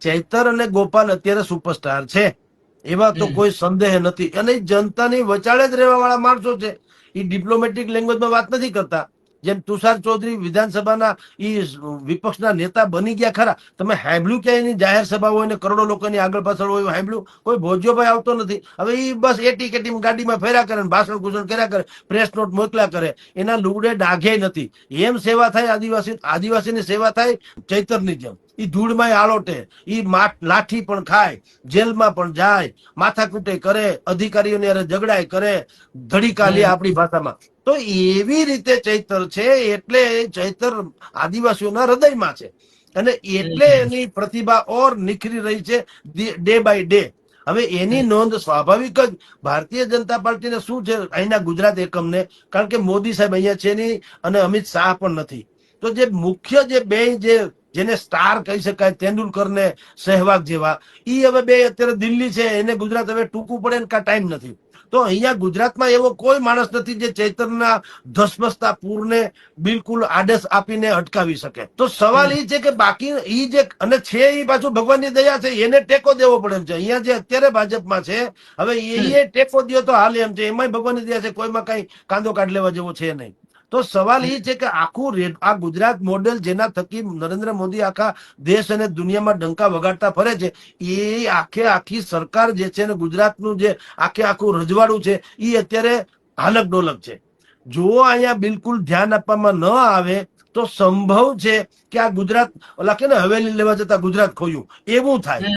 ચૈતર અને ગોપાલ અત્યારે સુપરસ્ટાર છે, એમાં તો કોઈ સંદેહ નથી. અને જનતાની વચાળે જ રહેવા વાળા માણસો છે. એ ડિપ્લોમેટિક લેંગ્વેજમાં વાત નથી કરતા. જેમ તુષાર ચૌધરી વિધાનસભાના વિપક્ષના નેતા બની ગયા ખરા, તમે સાંભળ્યું કે એની જાહેર સભા હોય ને કરોડો લોકોની આગળ પાછળ હોય સાંભળ્યું? કોઈ ભોજ્યોભાઈ આવતો નથી. હવે એ બસ એટી કેટી ગાડીમાં ફેર્યા કરે, ભાષણ ભૂષણ કર્યા કરે, પ્રેસ નોટ મોકલ્યા કરે, એના લુગડે ડાઘે નથી. એમ સેવા થાય આદિવાસીની સેવા થાય ચૈતરની જેમ. એ ધૂળમાં આલોટે, એ લાઠી પણ ખાય, જેલમાં પણ જાય, માથાકૂટે કરે, અધિકારીઓને ઝઘડાય કરે, ધડીકા લે આપણી ભાષામાં. તો એવી રીતે ચૈતર છે. એટલે ચૈતર આદિવાસીઓના હૃદયમાં છે અને એટલે એની પ્રતિભા ઓર નિખરી રહી છે ડે બાય ડે. હવે એની નોંધ સ્વાભાવિક જ ભારતીય જનતા પાર્ટીને શું છે અહીંના ગુજરાત એકમને, કારણ કે મોદી સાહેબ અહીંયા છે નહીં અને અમિત શાહ પણ નથી. તો જે મુખ્ય જે બે જેને સ્ટાર કહી શકાય, તેંડુલકર ને સહેવાગ જેવા, એ હવે બે અત્યારે દિલ્હી છે. એને ગુજરાત હવે ટૂંકું પડે ને કાં ટાઈમ નથી. તો અહીંયા ગુજરાતમાં એવો કોઈ માણસ નથી જે ચૈતરના ધસમસતા પૂરને બિલકુલ આદેશ આપીને અટકાવી શકે. તો સવાલ એ છે કે બાકી એ જે અને છે એ પાછું ભગવાનની દયા છે, એને ટેકો દેવો પડે એમ છે. અહીંયા જે અત્યારે ભાજપમાં છે, હવે એ ટેકો દો તો હાલ એમ છે. એમાંય ભગવાનની દયા છે, કોઈમાં કઈ કાંદો કાઢ લેવા જેવો છે નહીં. તો સવાલ એ છે કે આખું આ ગુજરાત મોડેલ જેના થકી નરેન્દ્ર મોદી આખા દેશ અને દુનિયામાં ડંકા વગાડતા ફરે છે, એ આખી સરકાર જે છે ને ગુજરાતનું જે આખું રજવાડું છે, એ અત્યારે હાલક ડોલક છે. જો અહીંયા બિલકુલ ધ્યાન આપવામાં ન આવે તો સંભવ છે કે આ ગુજરાત ઓલા કે ને હવેલી લેવા જતા ગુજરાત ખોયું એવું થાય.